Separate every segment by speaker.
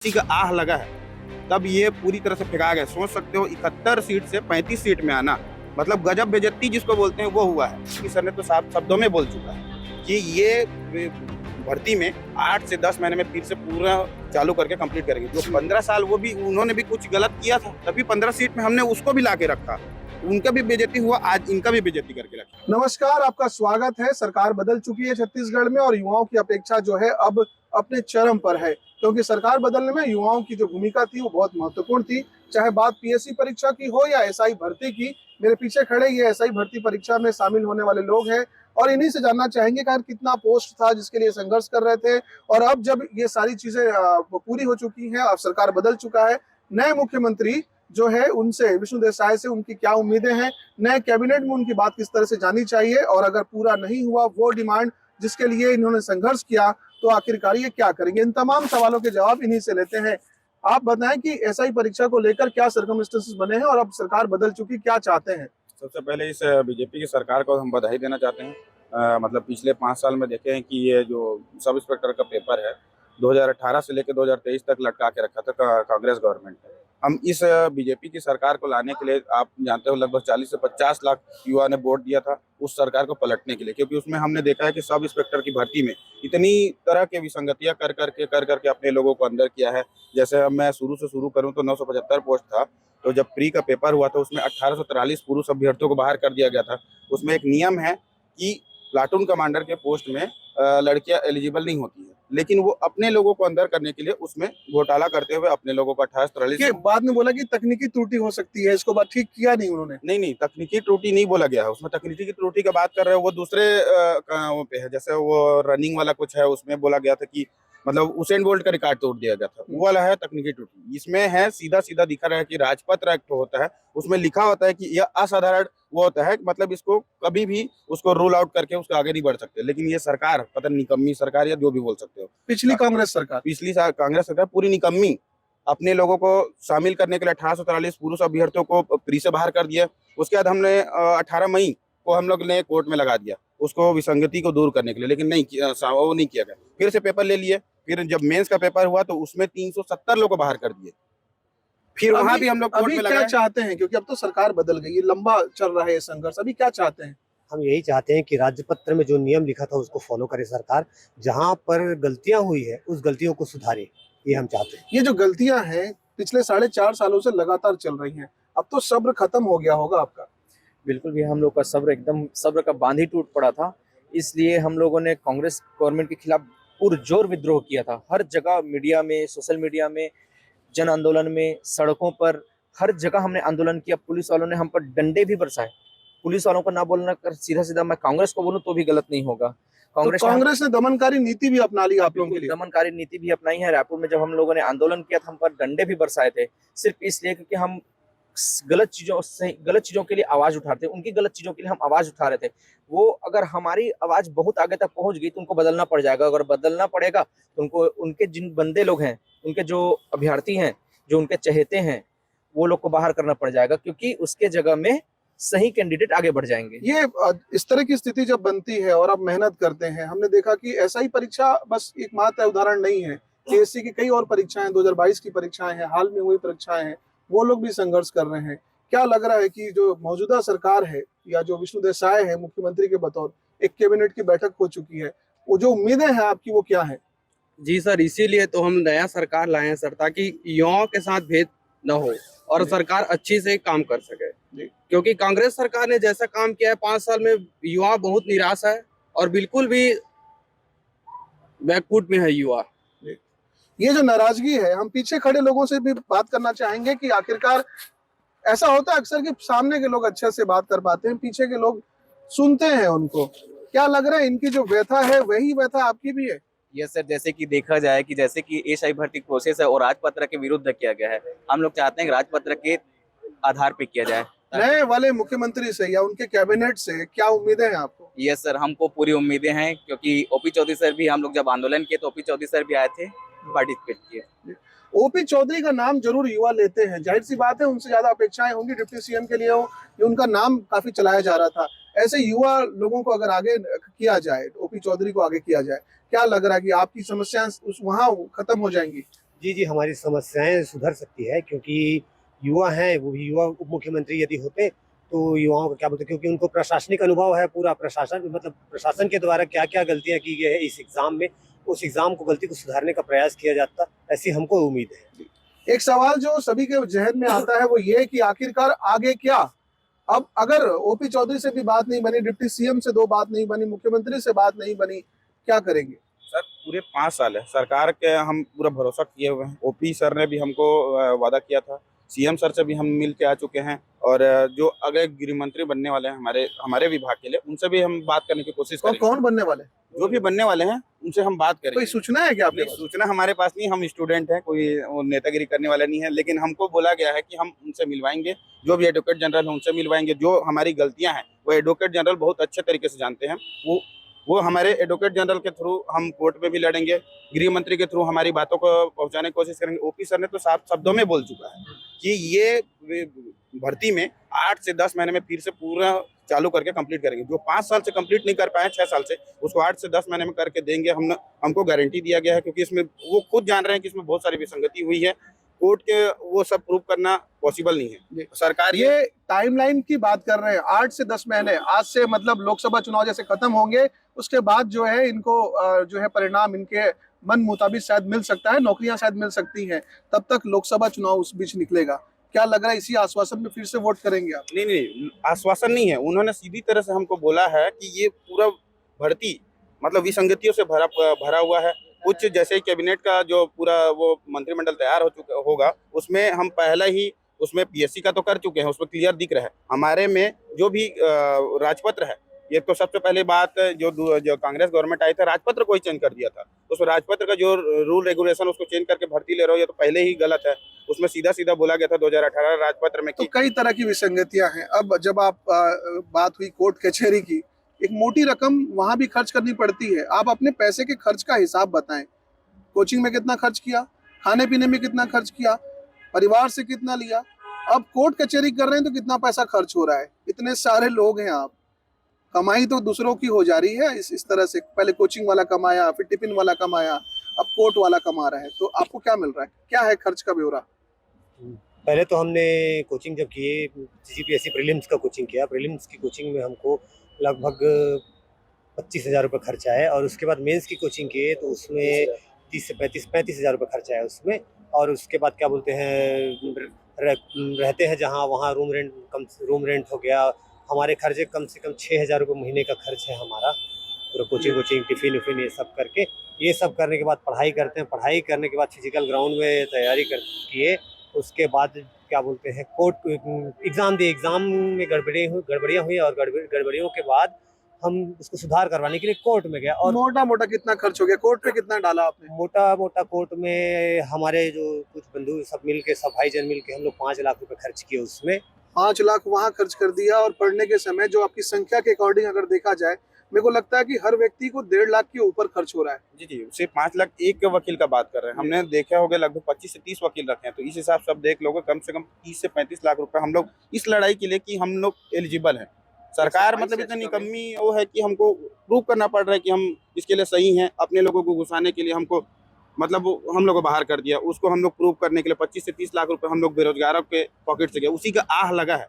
Speaker 1: किसी का आह लगा है तब ये पूरी तरह से फेंका गया। सोच सकते हो 71 सीट से 35 सीट में आना, मतलब गजब बेइज्जती जिसको बोलते हैं वो हुआ है। कि सर ने तो साफ शब्दों में बोल चुका है कि ये भर्ती में 8 से 10 महीने में फिर से पूरा चालू करके कंप्लीट करेंगे। जो 15 साल वो भी उन्होंने भी कुछ गलत किया था, तभी 15 सीट में हमने उसको भी ला के रखा। उनका भी बेइज्जती हुआ, आज इनका भी बेइज्जती करके रखा।
Speaker 2: नमस्कार, आपका स्वागत है। सरकार बदल चुकी है छत्तीसगढ़ में और युवाओं की अपेक्षा जो है अब अपने चरम पर है, क्योंकि सरकार बदलने में युवाओं की जो भूमिका थी वो बहुत महत्वपूर्ण थी। चाहे बात पीएससी परीक्षा की हो या एसआई भर्ती की। मेरे पीछे खड़े ये एसआई भर्ती परीक्षा में शामिल होने वाले लोग हैं और इन्हीं से जानना चाहेंगे कि कितना पोस्ट था जिसके लिए संघर्ष कर रहे थे, और अब जब ये सारी चीजें पूरी हो चुकी हैं, अब सरकार बदल चुका है, नए मुख्यमंत्री जो है उनसे, विष्णु देसाई से उनकी क्या उम्मीदें हैं, नए कैबिनेट में उनकी बात किस तरह से जानी चाहिए, और अगर पूरा नहीं हुआ वो डिमांड जिसके लिए इन्होंने संघर्ष किया तो आखिरकार ये क्या करेंगे। इन तमाम सवालों के जवाब इन्हीं से लेते हैं। आप बताएं कि एसआई परीक्षा को लेकर क्या सर्कमस्टेंसेस बने हैं और अब सरकार बदल चुकी, क्या चाहते हैं।
Speaker 1: सबसे पहले इस बीजेपी की सरकार को हम बधाई देना चाहते हैं। मतलब पिछले 5 साल में देखे हैं कि ये जो सब इंस्पेक्टर का पेपर है 2018 से लेकर 2023 तक लटका के रखा था कांग्रेस गवर्नमेंट ने। हम इस बीजेपी की सरकार को लाने के लिए, आप जानते हो, लगभग 40 से 50 लाख युवा ने वोट दिया था उस सरकार को पलटने के लिए, क्योंकि उसमें हमने देखा है कि सब इंस्पेक्टर की भर्ती में इतनी तरह के विसंगतियां कर करके अपने लोगों को अंदर किया है। जैसे अब मैं शुरू करूं तो 975 पोस्ट था, तो जब प्री का पेपर हुआ तो उसमें 1843 पुरुष अभ्यर्थियों को बाहर कर दिया गया था। उसमें एक नियम है कि प्लाटून कमांडर के पोस्ट में लड़कियां एलिजिबल नहीं होती है, लेकिन वो अपने लोगों को अंदर करने के लिए उसमें घोटाला करते हुए अपने लोगों को 1843।
Speaker 2: बाद में बोला कि तकनीकी त्रुटि हो सकती है, इसको बात ठीक किया नहीं उन्होंने।
Speaker 1: नहीं, तकनीकी त्रुटि नहीं बोला गया है। उसमें तकनीकी की त्रुटि की बात कर रहे हो वो दूसरे वो पे है। जैसे वो रनिंग वाला कुछ है, उसमें बोला गया था कि मतलब उसेन बोल्ट का रिकॉर्ड तोड़ दिया गया था, वो वाला है तकनीकी त्रुटि। इसमें है सीधा दिखा रहा है कि राजपत्र एक्ट होता है, उसमें लिखा होता है कि यह असाधारण वो होता है, मतलब इसको कभी भी उसको रूल आउट करके उसको आगे नहीं बढ़ सकते। लेकिन ये सरकार, पता नहीं निकम्मी सरकार या जो भी बोल सकते हो,
Speaker 2: पिछली कांग्रेस सरकार
Speaker 1: पूरी निकम्मी अपने लोगों को शामिल करने के लिए 1843 पुरुष अभ्यर्थियों को प्री से बाहर कर दिया। उसके बाद हमने 18 मई को हम लोग ने कोर्ट में लगा दिया उसको विसंगति को दूर करने के लिए, लेकिन वो नहीं किया गया। फिर से पेपर ले लिए, फिर जब मेंस का पेपर हुआ तो उसमें 370 लोगों को बाहर कर दिए। फिर वहां भी हम लोग कोर्ट में
Speaker 2: क्या चाहते हैं, क्योंकि अब तो सरकार बदल गई है, लंबा चल रहा है ये संघर्ष, अभी क्या चाहते हैं।
Speaker 3: हम यही चाहते हैं कि राज्यपत्र में जो नियम लिखा था उसको फॉलो करे सरकार, जहां पर गलतियां हुई है उस गलतियों को सुधारे, ये हम चाहते हैं।
Speaker 2: ये जो गलतियां हैं पिछले 4.5 सालों से लगातार चल रही हैं, अब तो सब्र खत्म हो गया होगा आपका।
Speaker 4: बिल्कुल भी हम लोग का सब्र का बांध ही टूट पड़ा था। इसलिए हम लोगों ने कांग्रेस गवर्नमेंट के खिलाफ पुरजोर विद्रोह किया था। हर जगह मीडिया में, सोशल मीडिया में, जन आंदोलन में, सड़कों पर, हर जगह हमने आंदोलन किया। पुलिस वालों ने हम पर डंडे भी बरसाए। पुलिस वालों को ना बोलना कर सीधा मैं कांग्रेस को बोलूं तो भी गलत नहीं होगा।
Speaker 2: कांग्रेस ने दमनकारी नीति भी अपना ली आप लोगों के लिए।
Speaker 4: दमनकारी नीति भी अपनाई है। रायपुर में जब हम लोगों ने आंदोलन किया था, हम पर डंडे भी बरसाए थे, सिर्फ इसलिए क्योंकि हम गलत चीजों के लिए आवाज उठाते थे। उनकी गलत चीजों के लिए हम आवाज उठा रहे थे। वो अगर हमारी आवाज बहुत आगे तक पहुंच गई तो उनको बदलना पड़ जाएगा। अगर बदलना पड़ेगा तो उनको, उनके जिन बंदे लोग हैं, उनके जो अभ्यर्थी हैं, जो उनके चहेते हैं, वो लोग को बाहर करना पड़ जाएगा, क्योंकि उसके जगह में सही कैंडिडेट आगे बढ़ जाएंगे।
Speaker 2: ये इस तरह की स्थिति जब बनती है और आप मेहनत करते हैं, हमने देखा कि ऐसा ही परीक्षा बस एक मात्र उदाहरण नहीं है। पीएससी की कई और परीक्षाएं, 2022 की परीक्षाएं हैं, हाल में हुई परीक्षाएं हैं, वो लोग भी संघर्ष कर रहे हैं। क्या लग रहा है कि जो मौजूदा सरकार है या जो विष्णु देसाई है मुख्यमंत्री के बतौर, एक कैबिनेट की बैठक हो चुकी है, वो जो उम्मीदें हैं आपकी वो क्या है।
Speaker 5: जी सर, इसीलिए तो हम नया सरकार लाए हैं सर, ताकि युवाओं के साथ भेद न हो और सरकार अच्छी से काम कर सके। क्योंकि कांग्रेस सरकार ने जैसा काम किया है 5 साल में, युवा बहुत निराश है और बिल्कुल भी बैकफुट में है युवा।
Speaker 2: ये जो नाराजगी है, हम पीछे खड़े लोगों से भी बात करना चाहेंगे कि आखिरकार ऐसा होता है अक्सर कि सामने के लोग अच्छे से बात कर पाते हैं, पीछे के लोग सुनते हैं उनको। क्या लग रहा है इनकी जो व्यथा है वही व्यथा आपकी भी है।
Speaker 6: यस सर, जैसे कि देखा जाए कि जैसे कि एसआई भर्ती प्रोसेस है और राजपत्र के विरुद्ध किया गया है, हम लोग चाहते हैं कि राजपत्र के आधार पे किया जाए।
Speaker 2: नए वाले मुख्यमंत्री से या उनके कैबिनेट से क्या उम्मीदें हैं आपको।
Speaker 6: यस सर, हमको पूरी उम्मीदें हैं, क्योंकि ओपी चौधरी सर भी, हम लोग जब आंदोलन किए तो ओपी चौधरी सर भी आए थे, पार्टिसिपेट किए।
Speaker 2: ओपी चौधरी का नाम जरूर युवा लेते हैं, जाहिर सी बात है उनसे ज्यादा अपेक्षाएं होंगी डिप्टी सीएम के लिए, उनका नाम काफी चलाया जा रहा था। ऐसे युवा लोगों को अगर आगे किया जाए, ओपी चौधरी को आगे किया जाए, क्या लग रहा है कि आपकी समस्याएं वहां खत्म हो जाएंगी।
Speaker 3: जी जी, हमारी समस्याएं सुधर सकती है, क्योंकि युवा हैं, वो भी युवा उप मुख्यमंत्री यदि होते तो युवाओं का क्या बोलते, क्योंकि उनको प्रशासनिक अनुभव है, पूरा प्रशासन, मतलब प्रशासन के द्वारा क्या क्या गलतियां की गई है इस एग्जाम में, उस एग्जाम को गलती को सुधारने का प्रयास किया जाता, ऐसी हमको उम्मीद है।
Speaker 2: एक सवाल जो सभी के जहन में आता है वो ये कि आखिरकार आगे क्या। अब अगर ओपी चौधरी से भी बात नहीं बनी, डिप्टी सीएम से 2 बात नहीं बनी, मुख्यमंत्री से बात नहीं बनी, क्या करेंगे?
Speaker 1: सर पूरे 5 साल है सरकार के, हम पूरा भरोसा किए हुए हैं। ओपी सर ने भी हमको वादा किया था, सीएम सर से भी हम मिल के आ चुके हैं, और जो अगले गृह मंत्री बनने वाले हैं हमारे विभाग के लिए, उनसे भी हम बात करने की कोशिश
Speaker 2: और
Speaker 1: करेंगे।
Speaker 2: कौन बनने वाले?
Speaker 1: जो भी बनने वाले हैं उनसे हम बात
Speaker 2: कोई
Speaker 1: करेंगे।
Speaker 2: सूचना है क्या आपके
Speaker 1: नहीं,
Speaker 2: पास?
Speaker 1: सूचना हमारे पास नहीं, हम स्टूडेंट हैं, कोई वो नेतागिरी करने वाला नहीं है, लेकिन हमको बोला गया है कि हम उनसे मिलवाएंगे, जो भी एडवोकेट जनरल है उनसे मिलवाएंगे। जो हमारी गलतियां हैं वो एडवोकेट जनरल बहुत अच्छे तरीके से जानते हैं। वो हमारे एडवोकेट जनरल के थ्रू हम कोर्ट में भी लड़ेंगे, गृह मंत्री के थ्रू हमारी बातों को पहुंचाने की कोशिश करेंगे। ओपी सर ने तो साफ शब्दों में बोल चुका है कि ये भर्ती में 8 से 10 महीने में फिर से पूरा चालू करके कंप्लीट करेंगे। जो 5 साल से कंप्लीट नहीं कर पाए 6 साल से, उसको 8 से 10 महीने में करके देंगे। हमको गारंटी दिया गया है, क्योंकि इसमें वो खुद जान रहे हैं कि इसमें बहुत सारी विसंगति हुई है। कोर्ट के वो सब प्रूव करना पॉसिबल नहीं है। सरकार
Speaker 2: ये टाइमलाइन की बात कर रहे हैं, 8 से 10 महीने, आज से मतलब लोकसभा चुनाव जैसे खत्म होंगे उसके बाद जो है इनको जो है परिणाम इनके मन मुताबिक शायद मिल सकता है, नौकरियां शायद मिल सकती हैं, तब तक लोकसभा चुनाव उस बीच निकलेगा। क्या लग रहा है इसी आश्वासन में फिर से वोट करेंगे आप?
Speaker 1: नहीं, आश्वासन नहीं है। उन्होंने सीधी तरह से हमको बोला है कि ये पूरा भर्ती मतलब विसंगतियों से भरा हुआ है। कुछ जैसे ही कैबिनेट का जो पूरा वो मंत्रिमंडल तैयार हो चुका होगा, उसमें हम पहले ही उसमें पीएससी का तो कर चुके हैं, उसमें क्लियर दिख रहा है। हमारे में जो भी राजपत्र है, ये तो सबसे पहले बात, जो कांग्रेस गवर्नमेंट आई था, राजपत्र को ही चेंज कर दिया था। उसमें राजपत्र का जो रूल रेगुलेशन उसको चेंज करके भर्ती ले रहे हो, ये तो पहले ही गलत है। उसमें सीधा सीधा बोला गया था 2018 राजपत्र में
Speaker 2: तो कई तरह की विसंगतियां हैं। अब जब आप बात हुई कोर्ट कचहरी की, एक मोटी रकम वहां भी खर्च करनी पड़ती है। आप अपने पैसे के खर्च का हिसाब बताएं। कोचिंग में कितना खर्च किया, खाने पीने में कितना खर्च किया, परिवार से कितना लिया, अब कोर्ट कचहरी कर रहे हैं तो कितना पैसा खर्च हो रहा है। इतने सारे लोग हैं, आप कमाई तो दूसरों की हो जा रही है इस तरह से। पहले कोचिंग वाला कमाया, फिर टिफिन वाला कमाया, अब कोर्ट वाला कमा रहा है। तो आपको क्या मिल रहा है, क्या है खर्च का ब्यौरा?
Speaker 3: पहले तो हमने कोचिंग जब किए, सीजीपीएससी प्रीलिम्स का कोचिंग किया, प्रीलिम्स की कोचिंग में हमको लगभग 25,000 रुपये खर्चा है, और उसके बाद मेंस की कोचिंग किए तो उसमें 30 से 35 हज़ार रुपये खर्चा है उसमें। और उसके बाद क्या बोलते हैं, रहते हैं जहाँ, वहाँ रूम रेंट हो गया। हमारे खर्चे कम से कम 6,000 रुपये महीने का खर्च है हमारा, पूरा कोचिंग टिफिन उफिन ये सब करके। ये सब करने के बाद पढ़ाई करते हैं, पढ़ाई करने के बाद फिजिकल ग्राउंड में तैयारी किए, उसके बाद क्या बोलते हैं कोर्ट एग्ज़ाम दिए, एग्ज़ाम में गड़बड़ियाँ हुई, और गड़बड़ियों के बाद हम उसको सुधार करवाने के लिए कोर्ट में गए। और
Speaker 2: मोटा मोटा कितना खर्च हो गया, कोर्ट पे कितना डाला आपने?
Speaker 3: मोटा मोटा कोर्ट में हमारे जो कुछ बंधु सब मिल के, सब भाईजन मिल के हम लोग 5 लाख रुपए खर्च किए उसमें।
Speaker 2: 5 लाख वहां खर्च कर दिया। और पढ़ने के समय जो आपकी संख्या के अकॉर्डिंग अगर देखा जाए, मेरे को लगता है कि हर व्यक्ति को 1.5 लाख के ऊपर खर्च हो रहा है।
Speaker 1: जी, सिर्फ 5 लाख एक वकील का बात कर रहे हैं। हमने देखा होगा लगभग 25 से 30 वकील रखे हैं, तो इस हिसाब से आप देख लोगे कम से कम 30 से 35 लाख रुपए हम लोग इस लड़ाई के लिए कि हम लोग एलिजिबल हैं। सरकार मतलब इतनी निकम्मी वो है कि हमको प्रूव करना पड़ रहा है कि हम इसके लिए सही हैं। अपने लोगों को घुसाने के लिए हमको मतलब हम लोग को बाहर कर दिया। उसको हम लोग प्रूव करने के लिए 25 से 30 लाख रुपए हम लोग बेरोजगारों के पॉकेट से गए, उसी का आह लगा है,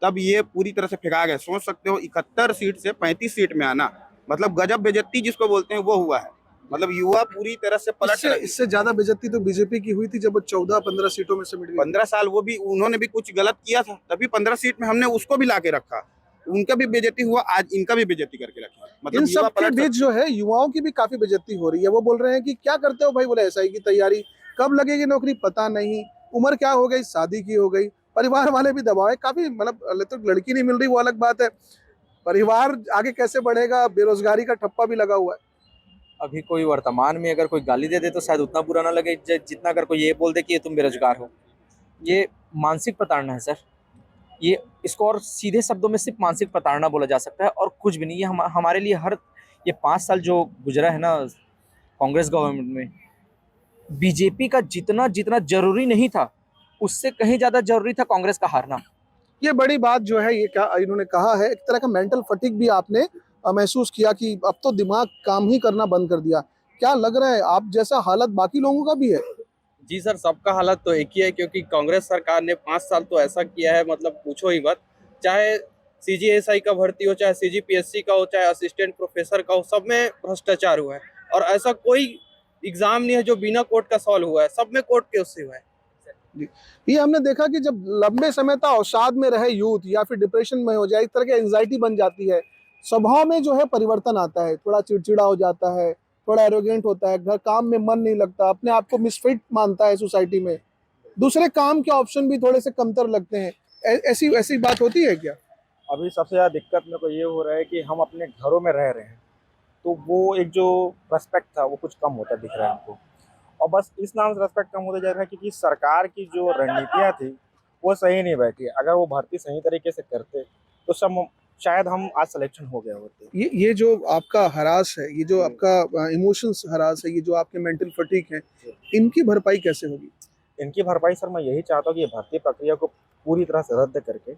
Speaker 1: तब ये पूरी तरह से फेंका गया। सोच सकते हो 71 सीट से 35 सीट में आना, मतलब गजब बेइज्जती जिसको बोलते हैं वो हुआ है। मतलब युवा पूरी तरह से पलट रहे।
Speaker 2: इससे ज्यादा बेइज्जती तो बीजेपी की हुई थी जब वो 14-15 सीटों में समेट गई।
Speaker 1: 15 साल वो भी उन्होंने भी कुछ गलत किया था, तभी 15 सीट में हमने उसको भी लाके रखा। उनका भी बेइज्जती हुआ, आज इनका भी बेइज्जती करके रखा। मतलब
Speaker 2: इन
Speaker 1: युवा
Speaker 2: सब के बीच जो है युवाओं की भी काफी बेइज्जती हो रही है। वो बोल रहे हैं कि क्या करते हो भाई, बोले एसआई की तैयारी, कब लगेगी नौकरी पता नहीं, उम्र क्या हो गई, शादी की हो गई, परिवार वाले भी दबाव है काफी। मतलब तो लड़की नहीं मिल रही वो अलग बात है, परिवार आगे कैसे बढ़ेगा, बेरोजगारी का ठप्पा भी लगा हुआ है।
Speaker 4: अभी कोई वर्तमान में अगर कोई गाली दे दे तो शायद उतना बुरा ना लगे जितना अगर कोई ये बोल दे कि ये तुम बेरोजगार हो। ये मानसिक प्रताड़ना है सर, ये इसको और सीधे शब्दों में सिर्फ मानसिक प्रताड़ना बोला जा सकता है और कुछ भी नहीं। ये हमारे लिए ये 5 साल जो गुजरा है ना कांग्रेस गवर्नमेंट में, बीजेपी का जितना जितना जरूरी नहीं था उससे कहीं ज्यादा जरूरी था कांग्रेस का हारना।
Speaker 2: ये बड़ी बात जो है, ये क्या इन्होंने कहा है, एक तरह का मेंटल फटीग भी आपने महसूस किया कि अब तो दिमाग काम ही करना बंद कर दिया। क्या लग रहा है आप जैसा हालत बाकी लोगों का भी है?
Speaker 5: जी सर, सबका हालत तो एक ही है, क्योंकि कांग्रेस सरकार ने 5 साल तो ऐसा किया है, मतलब पूछो ही मत। चाहे सीजीएसआई का भर्ती हो, चाहे सीजीपीएससी का हो, चाहे असिस्टेंट प्रोफेसर का हो, सब में भ्रष्टाचार हुआ है। और ऐसा कोई एग्जाम नहीं है जो बिना कोर्ट का सॉल्व हुआ है, सब में कोर्ट के उससे हुआ है।
Speaker 2: जी, ये हमने देखा कि जब लंबे समय तक अवसाद में रहे यूथ या फिर डिप्रेशन में हो जाए, एक तरह की एंजाइटी बन जाती है, स्वभाव में जो है परिवर्तन आता है, थोड़ा चिड़चिड़ा हो जाता है, थोड़ा एरोगेंट होता है, घर काम में मन नहीं लगता, अपने आप को मिसफिट मानता है सोसाइटी में, दूसरे काम के ऑप्शन भी थोड़े से कमतर लगते हैं। ऐसी ऐसी बात होती है क्या?
Speaker 7: अभी सबसे ज़्यादा दिक्कत मेरे को ये हो रहा है कि हम अपने घरों में रह रहे हैं, तो वो एक जो रेस्पेक्ट था वो कुछ कम होता दिख रहा है हमको। और बस इस नाम से रेस्पेक्ट कम होता जा रहा है क्योंकि सरकार की जो रणनीतियाँ थी वो सही नहीं बैठी। अगर वो भर्ती सही तरीके से करते तो सब शायद हम आज सिलेक्शन हो गए होते।
Speaker 2: ये जो आपका हरास है, ये जो आपका इमोशंस हरास है, ये जो आपके मेंटल फटीग है, इनकी भरपाई कैसे होगी?
Speaker 7: इनकी भरपाई सर मैं यही चाहता हूँ कि ये भर्ती प्रक्रिया को पूरी तरह से रद्द करके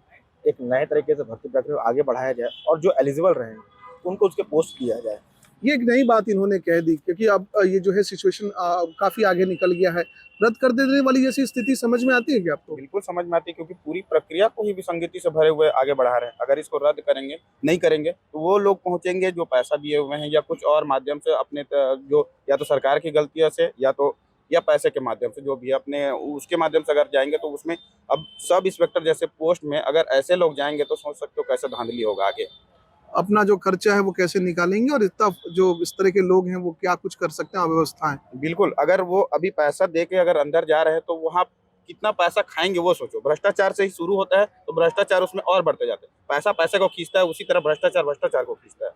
Speaker 7: एक नए तरीके से भर्ती प्रक्रिया को आगे बढ़ाया जाए और जो एलिजिबल रहें उनको उसके पोस्ट किया जाए।
Speaker 2: ये एक नई बात इन्होंने कह दी, क्योंकि अब ये जो है सिचुएशन काफी आगे निकल गया है। रद्द कर देने वाली जैसी स्थिति समझ में आती है क्या आपको?
Speaker 1: बिल्कुल समझ में आती है, क्योंकि पूरी प्रक्रिया को ही विसंगति से भरे हुए आगे बढ़ा रहे हैं। अगर इसको रद्द करेंगे, नहीं करेंगे, तो वो लोग पहुंचेंगे जो पैसा दिए हुए हैं या कुछ और माध्यम से अपने जो या तो सरकार की गलतियों से या पैसे के माध्यम से, जो भी अपने उसके माध्यम से अगर जाएंगे, तो उसमें अब सब इंस्पेक्टर जैसे पोस्ट में अगर ऐसे लोग जाएंगे तो सोच सकते हो कैसे धांधली होगा आगे।
Speaker 2: अपना जो खर्चा है वो कैसे निकालेंगे, और इतना जो इस तरह के लोग हैं वो क्या कुछ कर सकते हैं अव्यवस्थाएं।
Speaker 1: बिल्कुल, अगर वो अभी पैसा दे के अगर अंदर जा रहे हैं तो वहाँ कितना पैसा खाएंगे वो सोचो। भ्रष्टाचार से ही शुरू होता है तो भ्रष्टाचार उसमें और बढ़ते जाते हैं। पैसा पैसे को खींचता है, उसी तरह भ्रष्टाचार भ्रष्टाचार को खींचता है।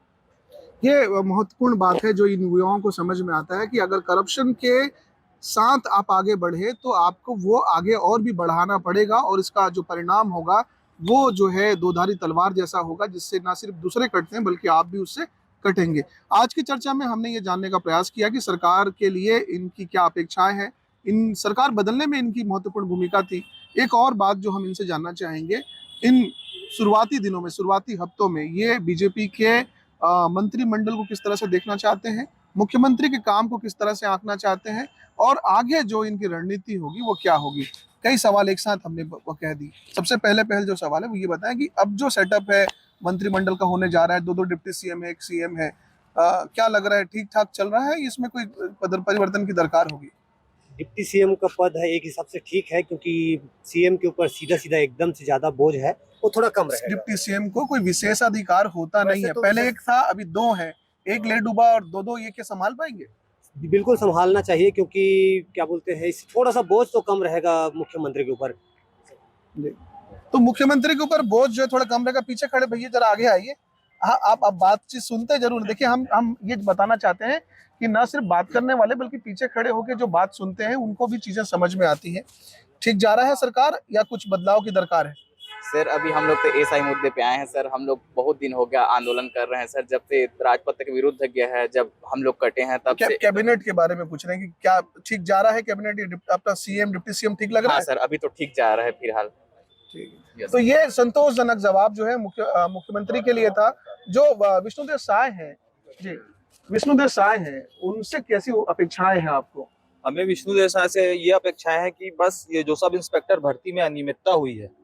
Speaker 2: ये महत्वपूर्ण बात है जो इन युवाओं को समझ में आता है कि अगर करप्शन के साथ आप आगे बढ़े तो आपको वो आगे और भी बढ़ाना पड़ेगा, और इसका जो परिणाम होगा वो जो है दोधारी तलवार जैसा होगा, जिससे ना सिर्फ दूसरे कटते हैं बल्कि आप भी उससे कटेंगे। आज की चर्चा में हमने ये जानने का प्रयास किया कि सरकार के लिए इनकी क्या अपेक्षाएं हैं, इन सरकार बदलने में इनकी महत्वपूर्ण भूमिका थी। एक और बात जो हम इनसे जानना चाहेंगे, इन शुरुआती दिनों में, शुरुआती हफ्तों में ये बीजेपी के मंत्रिमंडल को किस तरह से देखना चाहते हैं, मुख्यमंत्री के काम को किस तरह से आंकना चाहते हैं, और आगे जो इनकी रणनीति होगी वो क्या होगी। कई सवाल एक साथ हमने वो कह दी। सबसे पहले जो सवाल है वो ये बताएं कि अब जो सेटअप है मंत्रिमंडल का होने जा रहा है, दो डिप्टी सीएम है, एक सीएम है, क्या लग रहा है, ठीक ठाक चल रहा है, इसमें कोई परिवर्तन की दरकार होगी?
Speaker 3: डिप्टी सीएम का पद है एक हिसाब से ठीक है, क्योंकि सीएम के ऊपर सीधा सीधा एकदम से ज्यादा बोझ है, वो थोड़ा कम रहेगा।
Speaker 2: डिप्टी सीएम को कोई विशेषाधिकार होता नहीं है,
Speaker 3: तो
Speaker 2: पहले एक था, अभी दो है, एक ले डूबा और दो ये क्या संभाल पाएंगे?
Speaker 3: बिल्कुल संभालना चाहिए, क्योंकि क्या बोलते हैं, इस थोड़ा सा बोझ तो कम रहेगा मुख्यमंत्री के ऊपर।
Speaker 2: तो मुख्यमंत्री के ऊपर बोझ जो है थोड़ा कम रहेगा। पीछे खड़े भैया जरा आगे आइए। हाँ, आप बातचीत सुनते जरूर। देखिए, हम ये बताना चाहते हैं कि ना सिर्फ बात करने वाले बल्कि पीछे खड़े होकर जो बात सुनते हैं उनको भी चीजें समझ में आती हैं। ठीक जा रहा है सरकार या कुछ बदलाव की दरकार है?
Speaker 6: सर अभी हम लोग तो एसआई मुद्दे पे आए हैं सर। हम लोग बहुत दिन हो गया आंदोलन कर रहे हैं सर, जब से राजपत्र के विरुद्ध गया है, जब हम लोग कटे हैं तब से।
Speaker 2: कैबिनेट के बारे में पूछ रहे हैं कि क्या ठीक जा रहा है कैबिनेट, आपका सीएम डिप्टी सीएम ठीक लग रहा है?
Speaker 6: हाँ सर, अभी तो ठीक जा रहा है फिलहाल।
Speaker 2: तो ये संतोषजनक जवाब जो है मुख्यमंत्री के लिए था। जो विष्णुदेव साय हैं जी, विष्णुदेव साय हैं, उनसे कैसी अपेक्षाएं हैं आपको?
Speaker 8: हमें विष्णुदेव साय से ये अपेक्षाएं हैं कि बस ये जो सब इंस्पेक्टर भर्ती में अनियमितता हुई है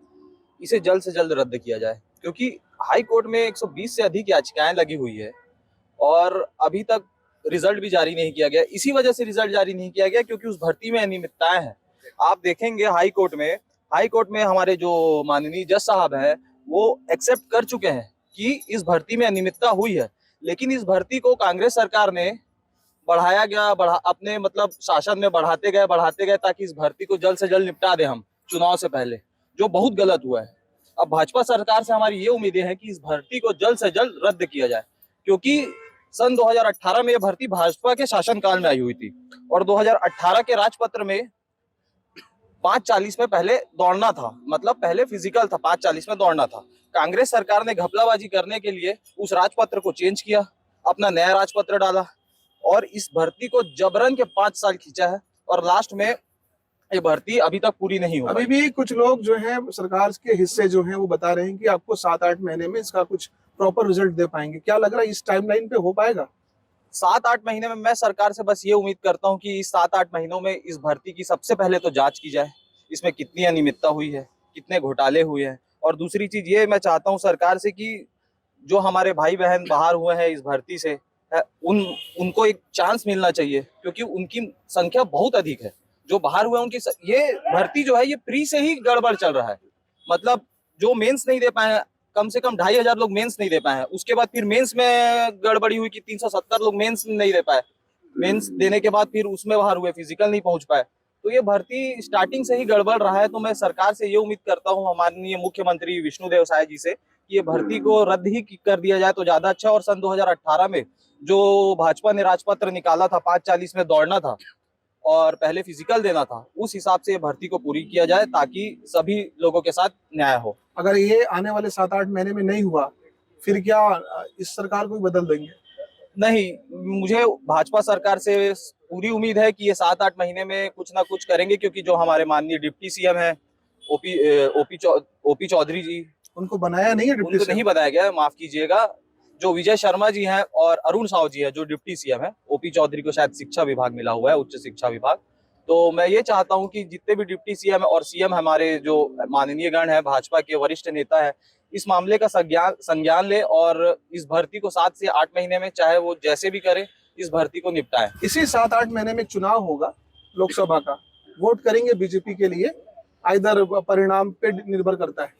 Speaker 8: इसे जल्द से जल्द रद्द किया जाए, क्योंकि हाई कोर्ट में 120 से अधिक याचिकाएं लगी हुई है और अभी तक रिजल्ट भी जारी नहीं किया गया। इसी वजह से रिजल्ट जारी नहीं किया गया क्योंकि उस भर्ती में अनियमितताएं हैं। आप देखेंगे हाई कोर्ट में हमारे जो माननीय जज साहब हैं वो एक्सेप्ट कर चुके हैं कि इस भर्ती में अनियमितता हुई है, लेकिन इस भर्ती को कांग्रेस सरकार ने बढ़ाया गया, अपने मतलब शासन में बढ़ाते गए ताकि इस भर्ती को जल्द से जल्द निपटा दें हम चुनाव से पहले, जो बहुत गलत हुआ है। अब भाजपा सरकार से हमारी ये उम्मीदें हैं कि इस भर्ती को जल्द से जल्द रद्द किया जाए, क्योंकि सन 2018 में यह भर्ती भाजपा के शासनकाल में आई हुई थी और 2018 के राजपत्र में 5:40 में पहले दौड़ना था, मतलब पहले फिजिकल था, 5:40 में दौड़ना था। कांग्रेस सरकार ने घपलाबाजी करने के लिए उस राजपत्र को चेंज किया, अपना नया राजपत्र डाला और इस भर्ती को जबरन के 5 साल खींचा है और लास्ट में ये भर्ती अभी तक पूरी नहीं हुई।
Speaker 2: अभी भी कुछ लोग जो हैं सरकार के हिस्से जो हैं वो बता रहे हैं कि आपको 7-8 महीने में इसका कुछ प्रॉपर रिजल्ट दे पाएंगे। क्या लग रहा है इस टाइमलाइन पे हो पाएगा?
Speaker 8: 7-8 महीने में मैं सरकार से बस ये उम्मीद करता हूँ कि इस 7-8 महीनों में इस भर्ती की सबसे पहले तो जांच की जाए, इसमें कितनी अनियमितता हुई है, कितने घोटाले हुए हैं। और दूसरी चीज ये मैं चाहता हूँ सरकार से कि जो हमारे भाई बहन बाहर हुए हैं इस भर्ती से, उनको एक चांस मिलना चाहिए, क्योंकि उनकी संख्या बहुत अधिक है। जो बाहर हुए उनकी ये भर्ती जो है ये प्री से ही गड़बड़ चल रहा है। मतलब जो मेंस नहीं दे पाए, कम से कम 2,500 लोग मेंस नहीं दे पाए हैं। उसके बाद फिर मेंस में गड़बड़ी हुई कि 370 लोग मेंस नहीं दे पाए। मेंस देने के बाद फिर उसमें बाहर हुए, फिजिकल नहीं पहुंच पाए। तो ये भर्ती स्टार्टिंग से ही गड़बड़ रहा है। तो मैं सरकार से ये उम्मीद करता हूँ, माननीय मुख्यमंत्री विष्णुदेव साय जी से, कि ये भर्ती को रद्द ही कर दिया जाए तो ज्यादा अच्छा। और सन 2018 में जो भाजपा ने राजपत्र निकाला था, 5:40 में दौड़ना था और पहले फिजिकल देना था, उस हिसाब से भर्ती को पूरी किया जाए ताकि सभी लोगों के साथ न्याय हो।
Speaker 2: अगर ये आने वाले 7-8 महीने में नहीं हुआ, फिर क्या इस सरकार को बदल देंगे?
Speaker 8: नहीं, मुझे भाजपा सरकार से पूरी उम्मीद है कि ये 7-8 महीने में कुछ ना कुछ करेंगे, क्योंकि जो हमारे माननीय डिप्टी सीएम है ओपी चौधरी जी,
Speaker 2: उनको बनाया नहीं है डिप्टी
Speaker 8: उनको
Speaker 2: सीएम?
Speaker 8: नहीं बताया गया, माफ कीजिएगा। जो विजय शर्मा जी हैं और अरुण साव जी हैं जो डिप्टी सीएम है, ओपी चौधरी को शायद शिक्षा विभाग मिला हुआ है, उच्च शिक्षा विभाग। तो मैं ये चाहता हूं कि जितने भी डिप्टी सीएम और सीएम हमारे जो माननीय गण है, भाजपा के वरिष्ठ नेता है, इस मामले का संज्ञान ले और इस भर्ती को 7 से 8 महीने में, चाहे वो जैसे भी करे, इस भर्ती को निपटाएं।
Speaker 2: इसी 7-8 महीने में चुनाव होगा लोकसभा का, वोट करेंगे बीजेपी के लिए, इधर परिणाम पे निर्भर करता है?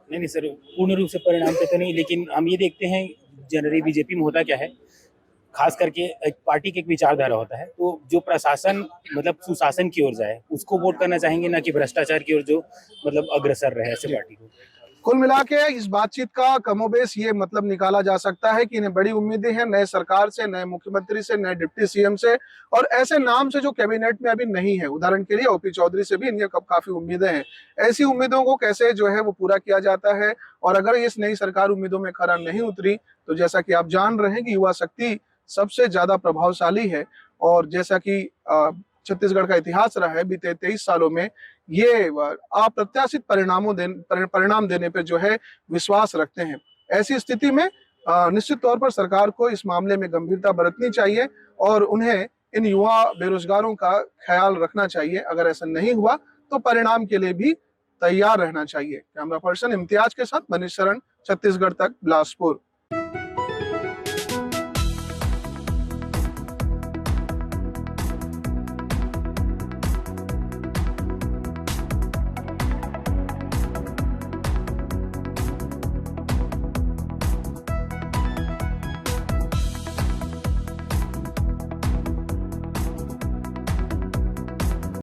Speaker 9: नहीं सर, पूर्ण रूप से परिणाम पे तो नहीं, लेकिन हम ये देखते हैं जनरली बीजेपी में होता क्या है, खास करके एक पार्टी की एक विचारधारा होता है। तो जो प्रशासन मतलब सुशासन की ओर जाए उसको वोट करना चाहेंगे, ना कि भ्रष्टाचार की ओर जो मतलब अग्रसर रहे ऐसे पार्टी को।
Speaker 2: कुल मिला के इस बातचीत का कमोबेश ये मतलब निकाला जा सकता है कि इन्हें बड़ी उम्मीदें हैं नए सरकार से, नए मुख्यमंत्री से, नए डिप्टी सीएम से, और ऐसे नाम से जो कैबिनेट में अभी नहीं है। उदाहरण के लिए ओपी चौधरी से भी इन्हें काफी उम्मीदें हैं। ऐसी उम्मीदों को कैसे जो है वो पूरा किया जाता है, और अगर इस नई सरकार उम्मीदों में खरा नहीं उतरी तो जैसा कि आप जान रहे हैं कि युवा शक्ति सबसे ज्यादा प्रभावशाली है, और जैसा कि छत्तीसगढ़ का इतिहास रहा है बीते 23 सालों में, ये अप्रत्याशित परिणाम देने पे जो है विश्वास रखते हैं। ऐसी स्थिति में निश्चित तौर पर सरकार को इस मामले में गंभीरता बरतनी चाहिए और उन्हें इन युवा बेरोजगारों का ख्याल रखना चाहिए। अगर ऐसा नहीं हुआ तो परिणाम के लिए भी तैयार रहना चाहिए। कैमरा पर्सन इम्तियाज के साथ मनीष शरण, छत्तीसगढ़ तक, बिलासपुर।